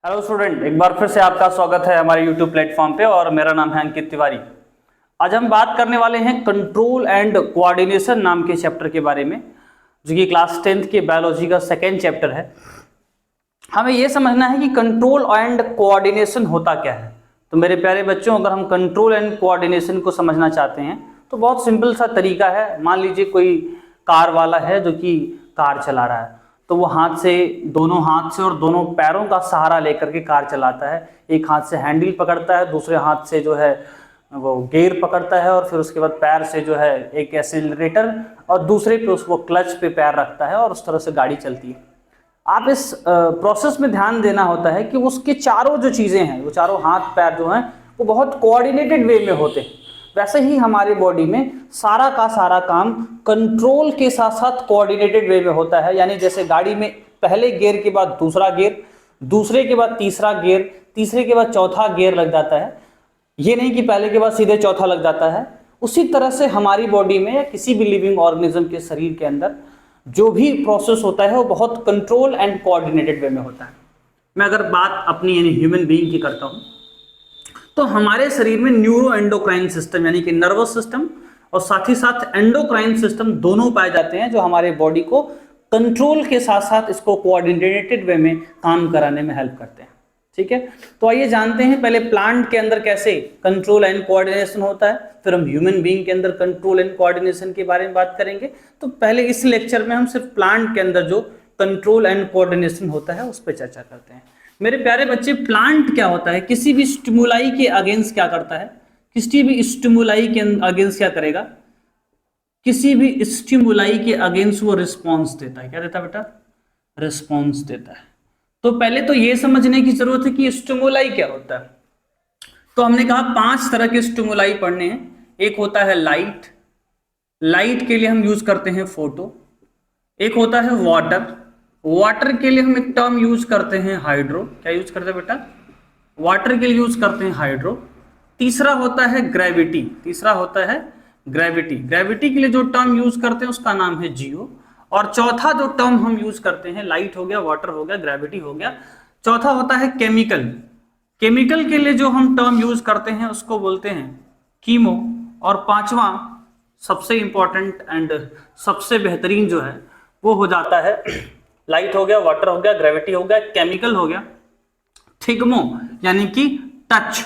Hello student, एक बार फिर से आपका स्वागत है हमारे यूट्यूब प्लेटफॉर्म पे और मेरा नाम है अंकित तिवारी। आज हम बात करने वाले हैं कंट्रोल एंड कोऑर्डिनेशन नाम के चैप्टर के बारे में, जो कि क्लास 10th के बायोलॉजी का सेकेंड चैप्टर है। हमें यह समझना है कि कंट्रोल एंड कोऑर्डिनेशन होता क्या है। तो मेरे प्यारे बच्चों, अगर हम कंट्रोल एंड कोऑर्डिनेशन को समझना चाहते हैं तो बहुत सिंपल सा तरीका है। मान लीजिए कोई कार वाला है जो कि कार चला रहा है, तो वो दोनों हाथ से और दोनों पैरों का सहारा लेकर के कार चलाता है। एक हाथ से हैंडल पकड़ता है, दूसरे हाथ से जो है वो गियर पकड़ता है, और फिर उसके बाद पैर से जो है एक एक्सीलरेटर और दूसरे पे उसको क्लच पे पैर रखता है और उस तरह से गाड़ी चलती है। आप इस प्रोसेस में ध्यान देना होता है कि उसके चारों जो चीज़ें हैं, वो चारों हाथ पैर जो हैं वो बहुत कोऑर्डिनेटेड वे में होते हैं। वैसे ही हमारी बॉडी में सारा का सारा काम कंट्रोल के साथ साथ कोऑर्डिनेटेड वे में होता है। यानी जैसे गाड़ी में पहले गियर के बाद दूसरा गियर, दूसरे के बाद तीसरा गियर, तीसरे के बाद चौथा गियर लग जाता है। ये नहीं कि पहले के बाद सीधे चौथा लग जाता है। उसी तरह से हमारी बॉडी में या किसी भी लिविंग ऑर्गेनिज्म के शरीर के अंदर जो भी प्रोसेस होता है वो बहुत कंट्रोल एंड कोऑर्डिनेटेड वे में होता है। मैं अगर बात अपनी यानी ह्यूमन बीइंग की करता हूँ तो हमारे शरीर में न्यूरो एंडोक्राइन सिस्टम यानी कि नर्वस सिस्टम और साथ ही साथ एंडोक्राइन सिस्टम दोनों पाए जाते हैं, जो हमारे बॉडी को कंट्रोल के साथ साथ इसको कोऑर्डिनेटेड वे में काम कराने में हेल्प करते हैं। ठीक है, तो आइए जानते हैं पहले प्लांट के अंदर कैसे कंट्रोल एंड कोऑर्डिनेशन होता है, फिर हम ह्यूमन बीइंग के अंदर कंट्रोल एंड कोऑर्डिनेशन के बारे में बात करेंगे। तो पहले इस लेक्चर में हम सिर्फ प्लांट के अंदर जो कंट्रोल एंड कोऑर्डिनेशन होता है उस पर चर्चा करते हैं। मेरे प्यारे बच्चे, प्लांट क्या होता है? किसी भी स्टिमुलाई के अगेंस्ट क्या करता है? किसी भी स्टिमुलाई के अगेंस्ट क्या करेगा? किसी भी स्टिमुलाई के अगेंस्ट वो रिस्पॉन्स देता है। क्या देता है बेटा? रिस्पॉन्स देता है। तो पहले तो ये समझने की जरूरत है कि स्टिमुलाई क्या होता है। तो हमने कहा 5 तरह के स्टिमुलाई पढ़ने हैं। एक होता है लाइट, लाइट के लिए हम यूज करते हैं फोटो। एक होता है वाटर, वाटर के लिए हम एक टर्म यूज करते हैं हाइड्रो। क्या यूज करते हैं बेटा? वाटर के लिए यूज करते हैं हाइड्रो। तीसरा होता है ग्रेविटी, तीसरा होता है ग्रेविटी। ग्रेविटी के लिए जो टर्म यूज करते हैं उसका नाम है जियो। और चौथा जो टर्म हम यूज करते हैं, लाइट हो गया, वाटर हो गया, ग्रेविटी हो गया, चौथा होता है केमिकल। केमिकल के लिए जो हम टर्म यूज करते हैं उसको बोलते हैं कीमो। और पांचवा सबसे इंपॉर्टेंट एंड सबसे बेहतरीन जो है वो हो जाता है, लाइट हो गया, वाटर हो गया, ग्रेविटी हो गया, केमिकल हो गया, थिग्मो यानी कि टच।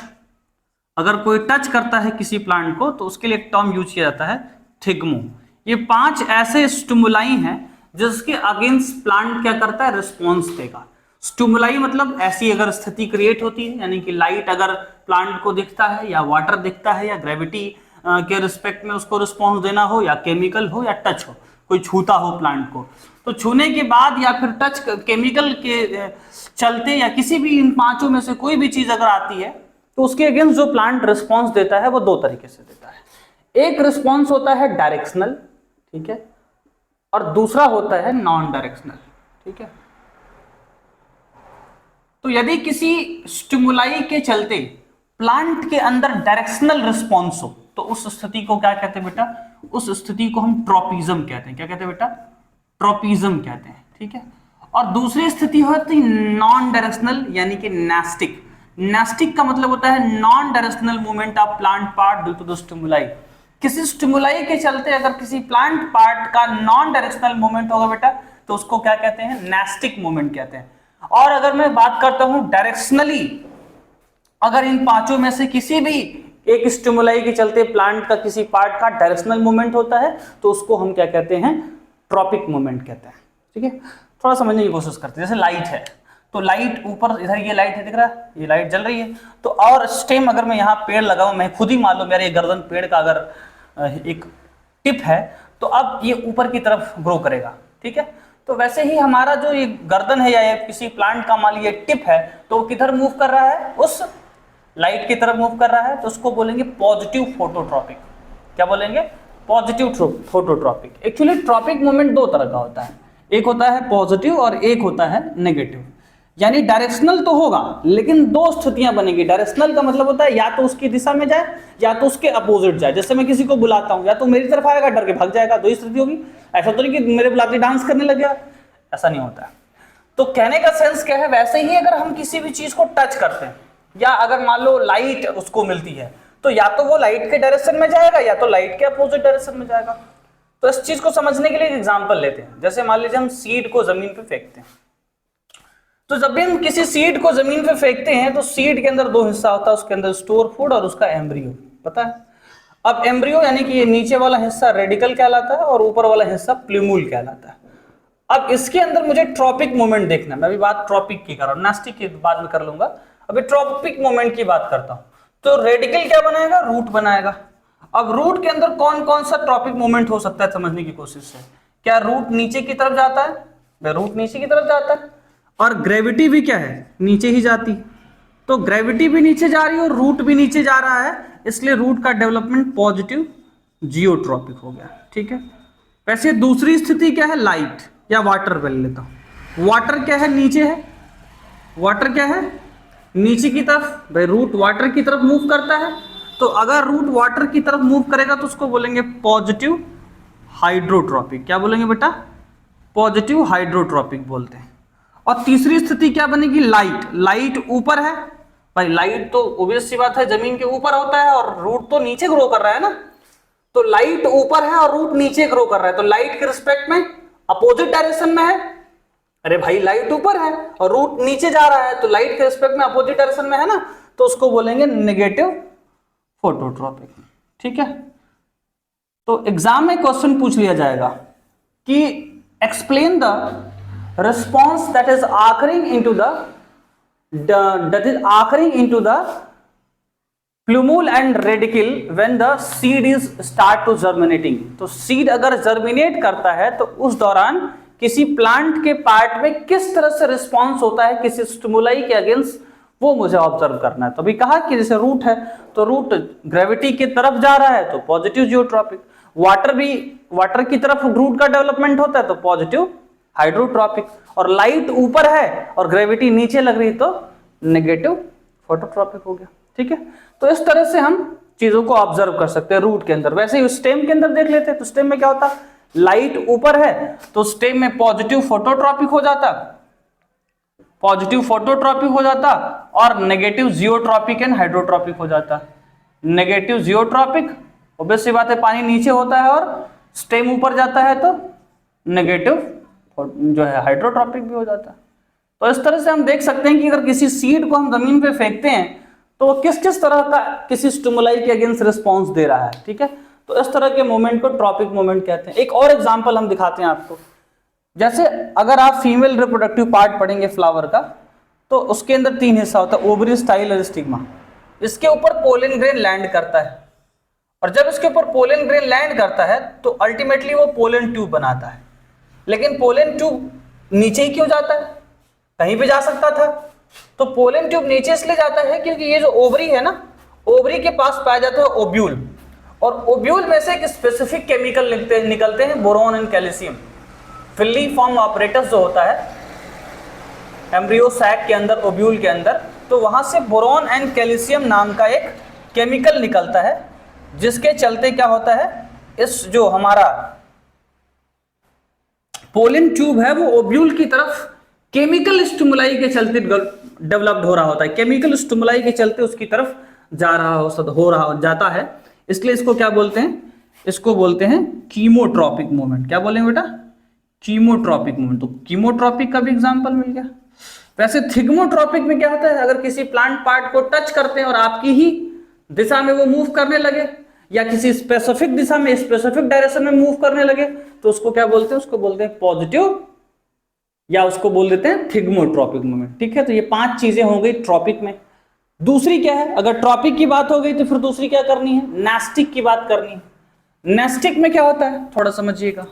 अगर कोई टच करता है किसी प्लांट को तो उसके लिए एक टर्म यूज किया जाता है थिग्मो। ये 5 ऐसे स्टिमुलाई हैं जिसके अगेंस्ट प्लांट क्या करता है? रिस्पॉन्स देगा। स्टिमुलाई मतलब ऐसी अगर स्थिति क्रिएट होती है, यानी कि लाइट अगर प्लांट को दिखता है या वाटर दिखता है या ग्रेविटी के रिस्पेक्ट में उसको रिस्पॉन्स देना हो, या केमिकल हो या टच हो, कोई छूता हो प्लांट को, तो छूने के बाद या फिर टच केमिकल के चलते या किसी भी इन 5 में से कोई भी चीज अगर आती है तो उसके अगेंस्ट जो प्लांट रिस्पॉन्स देता है वो 2 तरीके से देता है। एक रिस्पॉन्स होता है डायरेक्शनल, ठीक है, और दूसरा होता है नॉन डायरेक्शनल। ठीक है, तो यदि किसी स्टिमुलाई के चलते प्लांट के अंदर डायरेक्शनल रिस्पॉन्स हो तो उस स्थिति को क्या कहते हैं बेटा? उस स्थिति को हम ट्रोपिज्म कहते हैं। क्या कहते हैं बेटा? ट्रोपिज्म कहते हैं। ठीक है, और दूसरी स्थिति होती है नॉन डायरेक्शनल यानी कि नेस्टिक। नेस्टिक का मतलब होता है non directional movement of plant part due to the stimuli. किसी स्टिमुलाई के चलते अगर किसी प्लांट पार्ट का नॉन डायरेक्शनल मूवमेंट होगा बेटा तो उसको क्या कहते हैं? नेस्टिक मूवमेंट कहते हैं। और अगर मैं बात करता हूं डायरेक्शनली, अगर इन 5 में से किसी भी एक स्टिमुलाई के चलते प्लांट का किसी पार्ट का डायरेक्शनल मूवमेंट होता है तो उसको हम क्या कहते हैं? ट्रॉपिक मूवमेंट कहते हैं। ठीक है, थोड़ा समझने की कोशिश करते हैं। जैसे लाइट है तो लाइट ऊपर, इधर ये लाइट है, दिख रहा है, ये लाइट जल रही है, तो और स्टेम अगर मैं यहाँ पेड़ लगाऊं, मैं खुद ही मान लो मेरे गर्दन पेड़ का अगर एक टिप है तो अब ये ऊपर की तरफ ग्रो करेगा। ठीक है, तो वैसे ही हमारा जो ये गर्दन है या किसी प्लांट का मान लीजिए टिप है तो वो किधर मूव कर रहा है? उस लाइट की तरफ मूव कर रहा है, तो उसको बोलेंगे पॉजिटिव फोटोट्रॉपिक। क्या बोलेंगे? Positive phototropic. Actually tropic movement 2 तरह का होता है, एक होता है पॉजिटिव और एक होता है नेगेटिव। यानी डायरेक्शनल तो होगा लेकिन 2 स्थितियां बनेगी। डायरेक्शनल का मतलब होता है या तो उसकी दिशा में जाए या तो उसके अपोजिट जाए। जैसे मैं किसी को बुलाता हूं, या तो मेरी तरफ आएगा, डर के भाग जाएगा, 2 ही स्थिति होगी। ऐसा तो नहीं कि मेरे बुलाते डांस करने लग गया, ऐसा नहीं होता है। तो कहने का सेंस क्या है, वैसे ही अगर हम किसी भी चीज को टच करते हैं, या अगर मान लो लाइट उसको मिलती है, तो या तो वो लाइट के डायरेक्शन में जाएगा या तो लाइट के अपोजिट डायरेक्शन में जाएगा। तो इस चीज को समझने के लिए एक एग्जांपल लेते हैं। जैसे मान लीजिए हम सीड को जमीन पे फेंकते हैं, तो जब भी हम किसी सीड को जमीन पे फेंकते हैं तो सीड के अंदर दो हिस्सा होता है, उसके अंदर स्टोर फूड और उसका एम्ब्रियो, पता है। अब एम्ब्रियो यानी कि ये नीचे वाला हिस्सा रेडिकल कहलाता है और ऊपर वाला हिस्सा प्लूम्यूल कहलाता है। अब इसके अंदर मुझे ट्रॉपिक मोमेंट देखना है। मैं अभी बात ट्रॉपिक की कर रहा हूं, नास्टिक की बाद में कर लूंगा, अभी ट्रॉपिक मोमेंट की बात करता हूं। तो रेडिकल क्या बनाएगा, रूट बनाएगा। अब रूट के अंदर कौन कौन सा ट्रॉपिक मोमेंट हो सकता है समझने की कोशिश है। क्या रूट नीचे की तरफ जाता है, रूट नीचे की तरफ जाता है, और ग्रेविटी भी क्या है, नीचे ही जाती। तो ग्रेविटी भी नीचे जा रही है और रूट भी नीचे जा रहा है, इसलिए रूट का डेवलपमेंट पॉजिटिव जियोट्रॉपिक हो गया, ठीक है। वैसे दूसरी स्थिति क्या है, लाइट या वाटर ले लेता हूं। वाटर क्या है, नीचे है, वाटर क्या है, नीचे की तरफ। भाई रूट वाटर की तरफ मूव करता है, तो अगर रूट वाटर की तरफ मूव करेगा तो उसको बोलेंगे पॉजिटिव हाइड्रोट्रॉपिक। क्या बोलेंगे बेटा, पॉजिटिव हाइड्रोट्रॉपिक बोलते हैं। और तीसरी स्थिति क्या बनेगी, लाइट। लाइट ऊपर है, भाई लाइट तो ऑब्वियस सी बात है जमीन के ऊपर होता है और रूट तो नीचे ग्रो कर रहा है ना। तो लाइट ऊपर है और रूट नीचे ग्रो कर रहा है, तो लाइट के रिस्पेक्ट में अपोजिट डायरेक्शन में है। अरे भाई लाइट ऊपर है और रूट नीचे जा रहा है, तो लाइट के रिस्पेक्ट में अपोजिट डायरेक्शन में है ना, तो उसको बोलेंगे नेगेटिव फोटोट्रॉपिक, ठीक है। तो एग्जाम में क्वेश्चन पूछ लिया जाएगा कि explain the response that is occurring into the plumule and radicle when the seed is start to germinating। तो सीड अगर जर्मिनेट करता है तो उस दौरान किसी प्लांट के पार्ट में किस तरह से रिस्पॉन्स होता है किसी स्टिमुलाई के अगेंस्ट, वो मुझे ऑब्जर्व करना है। तो अभी कहा कि जैसे रूट है तो रूट ग्रेविटी की तरफ जा रहा है तो पॉजिटिव जियोट्रॉपिक, वाटर की तरफ रूट का डेवलपमेंट होता है तो पॉजिटिव हाइड्रोट्रॉपिक, और लाइट ऊपर है और ग्रेविटी नीचे लग रही तो नेगेटिव फोटोट्रॉपिक हो गया, ठीक है। तो इस तरह से हम चीजों को ऑब्जर्व कर सकते हैं रूट के अंदर। वैसे ही स्टेम के अंदर देख लेते हैं, तो स्टेम में क्या होता, लाइट ऊपर है तो स्टेम में पॉजिटिव फोटोट्रॉपिक हो जाता, पॉजिटिव फोटोट्रॉपिक हो जाता, और नेगेटिव जियोट्रॉपिक एंड हाइड्रोट्रॉपिक हो जाता। नेगेटिव जियोट्रॉपिक ऑब्वियस सी बात है, पानी नीचे होता है और स्टेम ऊपर जाता है तो नेगेटिव जो है हाइड्रोट्रॉपिक भी हो जाता है। तो इस तरह से हम देख सकते हैं कि अगर किसी सीड को हम जमीन पे फेंकते हैं तो वो किस किस तरह का किसी स्टिमुलाई के अगेंस्ट रिस्पांस दे रहा है, ठीक है। तो इस तरह के मोमेंट को ट्रॉपिक मोमेंट कहते हैं। एक और एग्जांपल हम दिखाते हैं आपको। जैसे अगर आप फीमेल रिप्रोडक्टिव पार्ट पढ़ेंगे फ्लावर का, तो उसके अंदर तीन हिस्सा होता है, ओवरी, स्टाइल और स्टिग्मा। इसके ऊपर पोलन ग्रेन लैंड करता है, और जब इसके ऊपर पोलन ग्रेन लैंड करता है तो अल्टीमेटली वो पोलन ट्यूब बनाता है। लेकिन पोलन ट्यूब नीचे ही क्यों जाता है, कहीं भी जा सकता था। तो पोलन ट्यूब नीचे इसलिए जाता है क्योंकि ये जो ओवरी है ना, ओवरी के पास पाया जाता है ओब्यूल, और ओब्यूल में से एक स्पेसिफिक केमिकल निकलते हैं, boron and calcium. Filiform apparatus जो होता है एम्ब्रियो सैक के अंदर, ओब्यूल के अंदर, तो वहां से बोरोन एंड कैल्शियम नाम का एक केमिकल निकलता है, जिसके चलते क्या होता है, इस जो हमारा पोलन ट्यूब है वो ओब्यूल की तरफ केमिकल स्टिमुलाई के चलते डेवलप्ड हो रहा होता है, केमिकल स्टिमुलाई के चलते उसकी तरफ जा रहा जाता है। इसलिए इसको क्या बोलते हैं, इसको बोलते हैं कीमोट्रॉपिक मूवमेंट। क्या बोलेंगे बेटा, कीमोट्रॉपिक मूवमेंट। तो कीमोट्रॉपिक का भी एग्जांपल मिल गया। वैसे थिग्मोट्रॉपिक में क्या होता है, अगर किसी प्लांट पार्ट को टच करते हैं और आपकी ही दिशा में वो मूव करने लगे, या किसी स्पेसिफिक दिशा में स्पेसिफिक डायरेक्शन में मूव करने लगे, तो उसको क्या बोलते हैं, उसको बोलते हैं पॉजिटिव, या उसको बोल देते हैं थिग्मोट्रॉपिक मूवमेंट, ठीक है। तो ये पांच चीजें हो गई ट्रॉपिक में। दूसरी क्या है, अगर ट्रॉपिक की बात हो गई तो फिर दूसरी क्या करनी है, नेस्टिक की बात करनी है। नेस्टिक में क्या होता है, थोड़ा समझिएगा।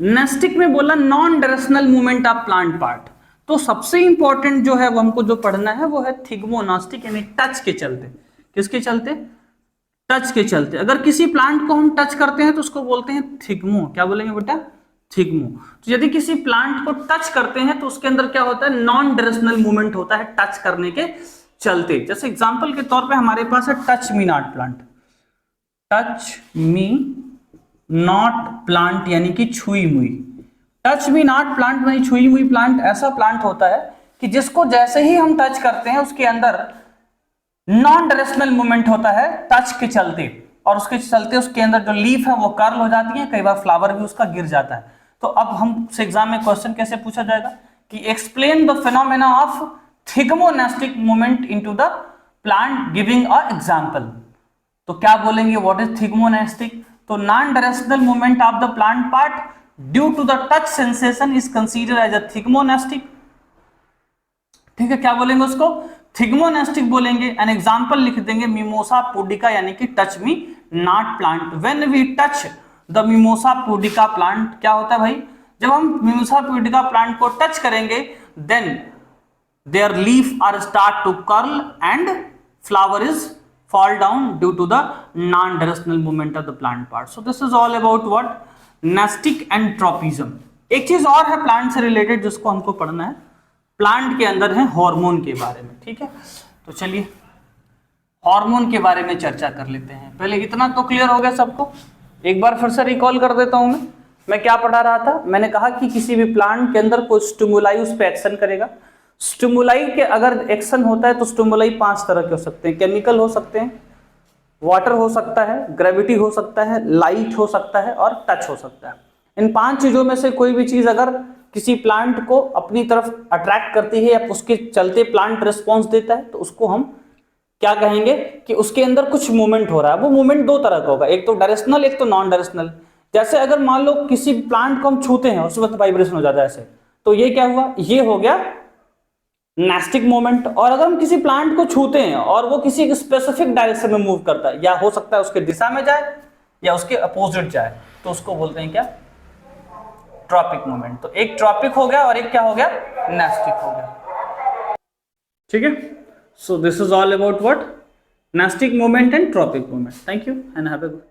नेस्टिक में बोला non directional movement of plant part. तो सबसे इंपॉर्टेंट जो है वो हमको जो पढ़ना है वो है थिग्मोनास्टिक, यानी टच के चलते। किसके चलते, टच के चलते। अगर किसी प्लांट को हम टच करते हैं तो उसको बोलते हैं थिग्मो। क्या बोलेंगे बेटा, थिग्मो। तो यदि किसी प्लांट को टच करते हैं तो उसके अंदर क्या होता है, नॉन डायरेक्शनल मूवमेंट होता है टच करने के चलते। जैसे एग्जांपल के तौर पे हमारे पास है touch me not plant, touch me not plant यानी कि छुई मुई। टच मी नॉट प्लांट में छुई हुई प्लांट ऐसा प्लांट होता है कि जिसको जैसे ही हम टच करते हैं उसके अंदर नॉन डायरेक्शनल मूवमेंट होता है टच के चलते, और उसके चलते उसके अंदर जो लीफ है वो कर्ल हो जाती है, कई बार फ्लावर भी उसका गिर जाता है। तो अब हमसे एग्जाम में क्वेश्चन कैसे पूछा जाएगा कि explain the phenomena of thigmonastic movement into the plant giving a example. तो क्या बोलेंगे, व्हाट इज थिग्मोनेस्टिक? तो non directional movement of the plant part due to the touch sensation is considered as a thigmonastic. ठीक है, क्या बोलेंगे उसको? थिग्मोनेस्टिक बोलेंगे। एन एग्जांपल लिख देंगे मिमोसा पुडिका यानी कि touch me not plant. When we touch the mimosa pudica plant, क्या होता है भाई, जब हम मिमोसा पुडिका प्लांट को टच करेंगे then their leaf are start to curl and flower is fall down due to the non-directional movement of the plant part. So this is all about what? Nestic and tropism. एक चीज और है plant से related जिसको हमको पढ़ना है, plant के अंदर है हार्मोन के बारे में। ठीक है, तो चलिए हार्मोन के बारे में चर्चा कर लेते हैं। पहले इतना तो क्लियर हो गया सबको, एक बार फिर से रिकॉल कर देता हूं मैं क्या पढ़ा रहा था। मैंने कहा कि किसी भी प्लांट के अंदर कोई स्टिमुलाई उस पर एक्शन करेगा। स्टिमुलाई के अगर एक्शन होता है तो स्टिमुलाई 5 तरह के हो सकते हैं, केमिकल हो सकते हैं, वाटर हो सकता है, ग्रेविटी हो सकता है, लाइट हो सकता है और टच हो सकता है। इन 5 चीजों में से कोई भी चीज अगर किसी प्लांट को अपनी तरफ अट्रैक्ट करती है या उसके चलते प्लांट रिस्पॉन्स देता है तो उसको हम क्या कहेंगे कि उसके अंदर कुछ मूवमेंट हो रहा है। वो मूवमेंट 2 तरह का होगा, एक तो डायरेक्शनल, एक तो नॉन डायरेक्शनल। जैसे अगर मान लो किसी प्लांट को हम छूते हैं उस वक्त वाइब्रेशन हो जाता है ऐसे, तो ये क्या हुआ, ये हो गया नेस्टिक मोमेंट। और अगर हम किसी प्लांट को छूते हैं और वो किसी एक स्पेसिफिक डायरेक्शन में मूव करता है, या हो सकता है उसके दिशा में जाए या उसके अपोजिट जाए, तो उसको बोलते हैं क्या, ट्रॉपिक मोमेंट। तो एक ट्रॉपिक हो गया और एक क्या हो गया, नेस्टिक हो गया। ठीक है, so this is all about what, nastic moment and tropic moment. Thank you and have a good